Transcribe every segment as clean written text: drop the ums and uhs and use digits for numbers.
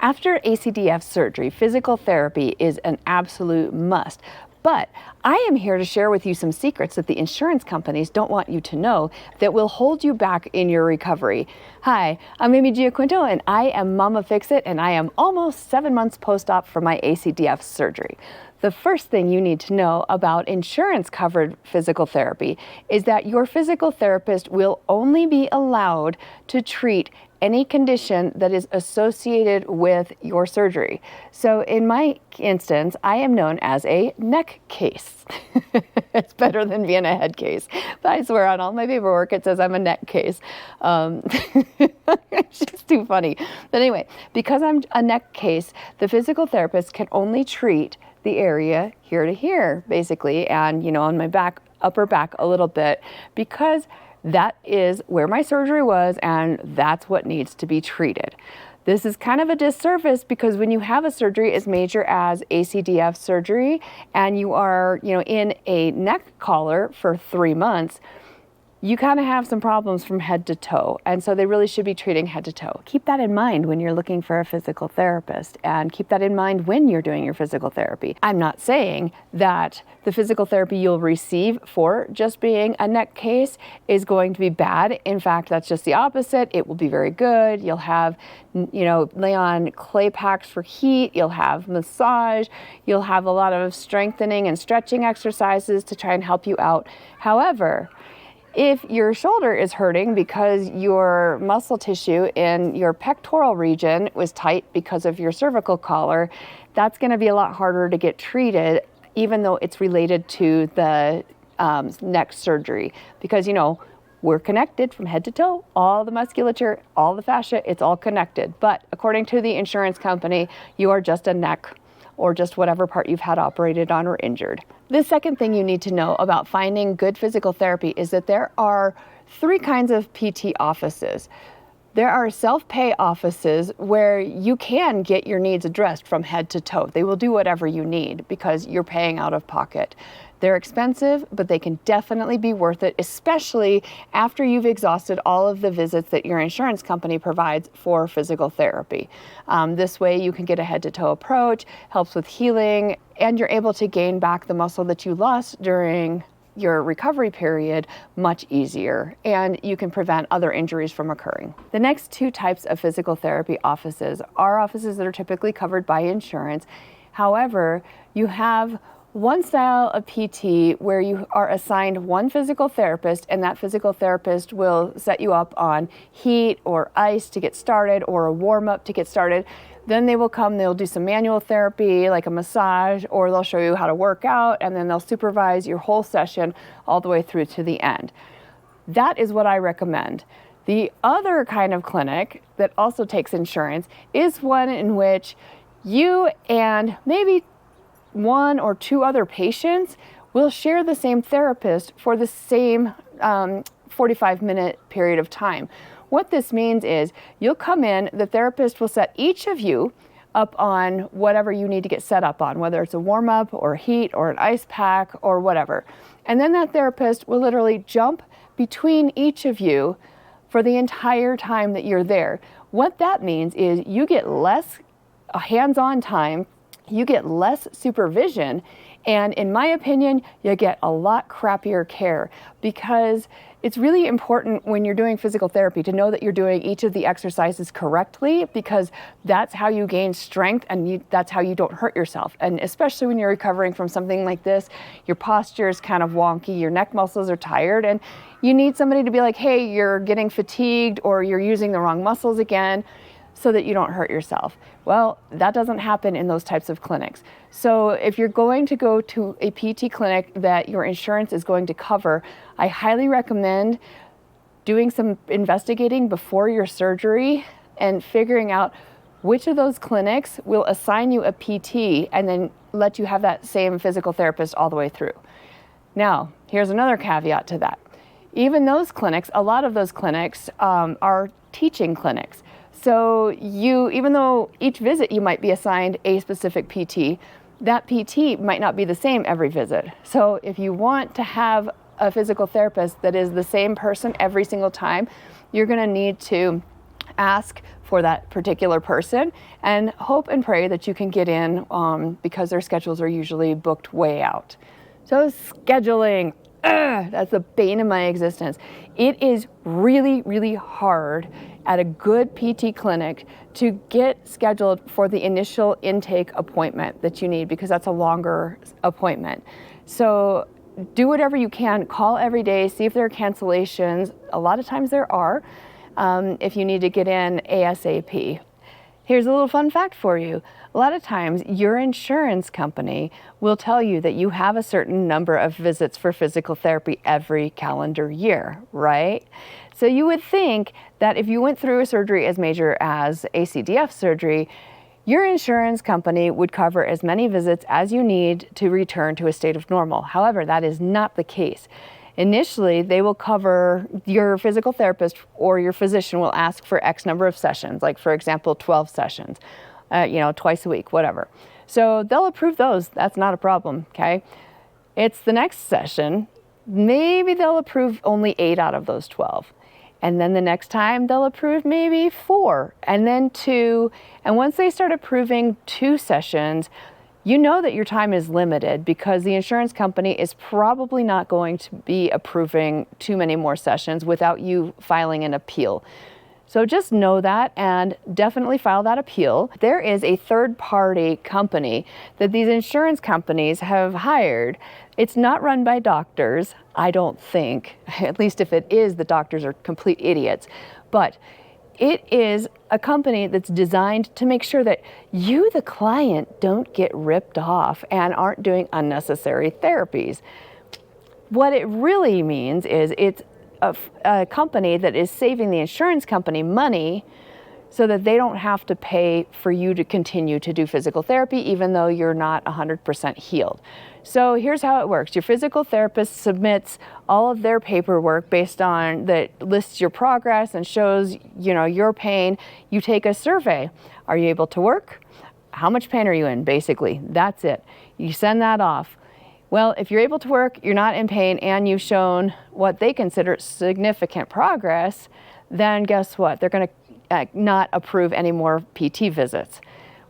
After ACDF surgery, physical therapy is an absolute must. But I am here to share with you some secrets that the insurance companies don't want you to know that will hold you back in your recovery. Hi, I'm Amy Giaquinto and I am Mama Fix-It, and I am almost 7 months post-op from my ACDF surgery. The first thing you need to know about insurance-covered physical therapy is that your physical therapist will only be allowed to treat any condition that is associated with your surgery. So in my instance, I am known as a neck case. It's better than being a head case. But I swear on all my paperwork it says I'm a neck case. It's just too funny. But anyway, because I'm a neck case, the physical therapist can only treat the area here to here, basically, and on my back, upper back a little bit, because that is where my surgery was and that's what needs to be treated. This is kind of a disservice because when you have a surgery as major as ACDF surgery and you are, in a neck collar for 3 months, you kind of have some problems from head to toe. And so they really should be treating head to toe. Keep that in mind when you're looking for a physical therapist, and keep that in mind when you're doing your physical therapy. I'm not saying that the physical therapy you'll receive for just being a neck case is going to be bad. In fact, that's just the opposite. It will be very good. You'll have, lay on clay packs for heat. You'll have massage. You'll have a lot of strengthening and stretching exercises to try and help you out. However, if your shoulder is hurting because your muscle tissue in your pectoral region was tight because of your cervical collar, that's going to be a lot harder to get treated, even though it's related to the neck surgery. Because, we're connected from head to toe, all the musculature, all the fascia, it's all connected. But according to the insurance company, you are just a neck or just whatever part you've had operated on or injured. The second thing you need to know about finding good physical therapy is that there are 3 kinds of PT offices. There are self-pay offices where you can get your needs addressed from head to toe. They will do whatever you need because you're paying out of pocket. They're expensive, but they can definitely be worth it, especially after you've exhausted all of the visits that your insurance company provides for physical therapy. This way you can get a head-to-toe approach, helps with healing, and you're able to gain back the muscle that you lost during your recovery period much easier, and you can prevent other injuries from occurring. The next 2 types of physical therapy offices are offices that are typically covered by insurance. However, you have one style of PT where you are assigned one physical therapist, and that physical therapist will set you up on heat or ice to get started, or a warm-up to get started. Then they will come, they'll do some manual therapy like a massage, or they'll show you how to work out, and then they'll supervise your whole session all the way through to the end. That is what I recommend. The other kind of clinic that also takes insurance is one in which you and maybe 1 or 2 other patients will share the same therapist for the same 45-minute period of time. What this means is you'll come in, the therapist will set each of you up on whatever you need to get set up on, whether it's a warm-up or heat or an ice pack or whatever. And then that therapist will literally jump between each of you for the entire time that you're there. What that means is you get less hands-on time, you get less supervision, and in my opinion, you get a lot crappier care, because it's really important when you're doing physical therapy to know that you're doing each of the exercises correctly, because that's how you gain strength and that's how you don't hurt yourself. And especially when you're recovering from something like this, your posture is kind of wonky, your neck muscles are tired, and you need somebody to be like, hey, you're getting fatigued or you're using the wrong muscles again, so that you don't hurt yourself. Well, that doesn't happen in those types of clinics. So if you're going to go to a PT clinic that your insurance is going to cover, I highly recommend doing some investigating before your surgery and figuring out which of those clinics will assign you a PT and then let you have that same physical therapist all the way through. Now, here's another caveat to that. Even those clinics, a lot of those clinics are teaching clinics. So even though each visit you might be assigned a specific PT, that PT might not be the same every visit. So if you want to have a physical therapist that is the same person every single time, you're going to need to ask for that particular person and hope and pray that you can get in because their schedules are usually booked way out. So scheduling, that's the bane of my existence. It is really, really hard at a good PT clinic to get scheduled for the initial intake appointment that you need, because that's a longer appointment. So do whatever you can, call every day, see if there are cancellations. A lot of times there are, if you need to get in ASAP. Here's a little fun fact for you. A lot of times your insurance company will tell you that you have a certain number of visits for physical therapy every calendar year, right? So you would think that if you went through a surgery as major as ACDF surgery, your insurance company would cover as many visits as you need to return to a state of normal. However, that is not the case. Initially, they will cover, your physical therapist or your physician will ask for X number of sessions, like for example, 12 sessions, twice a week, whatever. So they'll approve those. That's not a problem, okay? It's the next session. Maybe they'll approve only 8 out of those 12. And then the next time they'll approve maybe 4 and then 2. And once they start approving 2 sessions, you know that your time is limited because the insurance company is probably not going to be approving too many more sessions without you filing an appeal. So just know that and definitely file that appeal. There is a third-party company that these insurance companies have hired. It's not run by doctors, I don't think. At least if it is, the doctors are complete idiots. But it is a company that's designed to make sure that you, the client, don't get ripped off and aren't doing unnecessary therapies. What it really means is it's a company that is saving the insurance company money so that they don't have to pay for you to continue to do physical therapy even though you're not 100% healed. So here's how it works. Your physical therapist submits all of their paperwork based on that lists your progress and shows, your pain. You take a survey. Are you able to work? How much pain are you in? Basically, that's it. You send that off. Well, if you're able to work, you're not in pain, and you've shown what they consider significant progress, then guess what? They're going to not approve any more PT visits,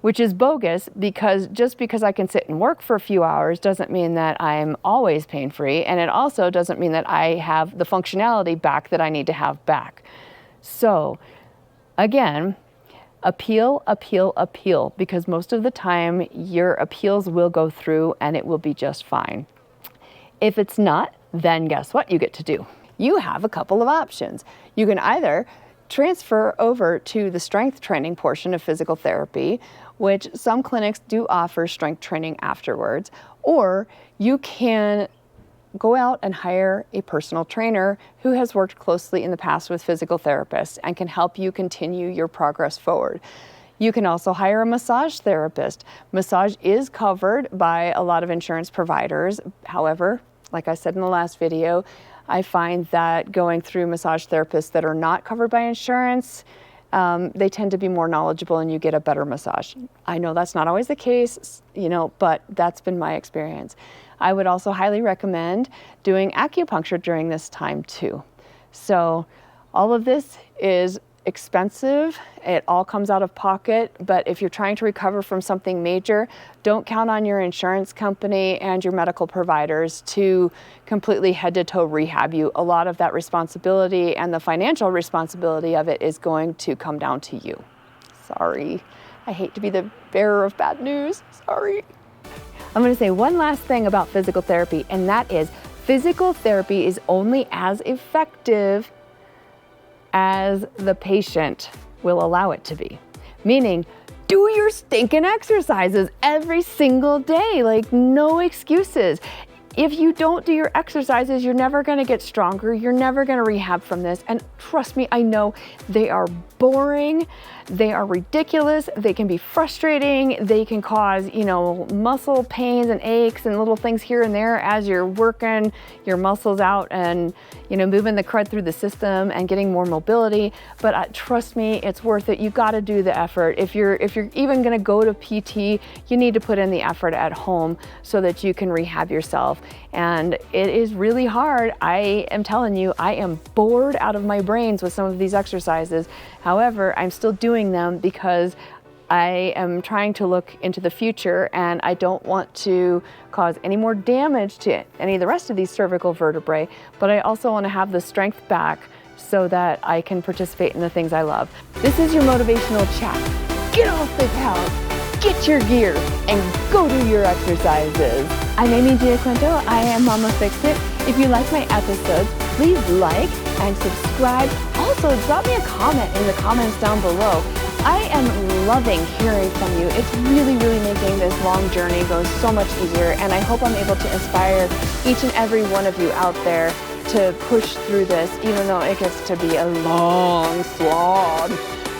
which is bogus because just because I can sit and work for a few hours doesn't mean that I'm always pain-free, and it also doesn't mean that I have the functionality back that I need to have back. So, again, appeal, appeal, appeal, because most of the time your appeals will go through and it will be just fine. If it's not, then guess what you get to do? You have a couple of options. You can either transfer over to the strength training portion of physical therapy, which some clinics do offer strength training afterwards, or you can go out and hire a personal trainer who has worked closely in the past with physical therapists and can help you continue your progress forward. You can also hire a massage therapist. Massage is covered by a lot of insurance providers. However, like I said in the last video, I find that going through massage therapists that are not covered by insurance, they tend to be more knowledgeable and you get a better massage. I know that's not always the case, but that's been my experience. I would also highly recommend doing acupuncture during this time too. So all of this is expensive. It all comes out of pocket, but if you're trying to recover from something major, don't count on your insurance company and your medical providers to completely head to toe rehab you. A lot of that responsibility and the financial responsibility of it is going to come down to you. Sorry. I hate to be the bearer of bad news. Sorry. I'm going to say one last thing about physical therapy, and that is physical therapy is only as effective as the patient will allow it to be. Meaning, do your stinking exercises every single day, like no excuses. If you don't do your exercises, you're never going to get stronger. You're never going to rehab from this. And trust me, I know they are boring. They are ridiculous. They can be frustrating. They can cause, muscle pains and aches and little things here and there as you're working your muscles out and, moving the crud through the system and getting more mobility. But trust me, it's worth it. You've got to do the effort. If you're even going to go to PT, you need to put in the effort at home so that you can rehab yourself. And it is really hard. I am telling you, I am bored out of my brains with some of these exercises. However, I'm still doing them because I am trying to look into the future, and I don't want to cause any more damage to any of the rest of these cervical vertebrae, but I also want to have the strength back so that I can participate in the things I love. This is your motivational chat. Get off the couch, get your gear, and go do your exercises. I'm Amy Giaquinto. I am Mama Fix It. If you like my episodes, please like and subscribe. Also, drop me a comment in the comments down below. I am loving hearing from you. It's really, really making this long journey go so much easier, and I hope I'm able to inspire each and every one of you out there to push through this, even though it gets to be a long slog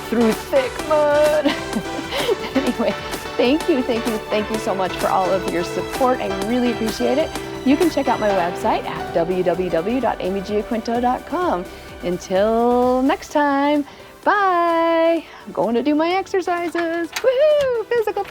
through thick mud. Anyway, thank you so much for all of your support. I really appreciate it. You can check out my website at www.amygiaquinto.com. Until next time, bye. I'm going to do my exercises. Woohoo! Physical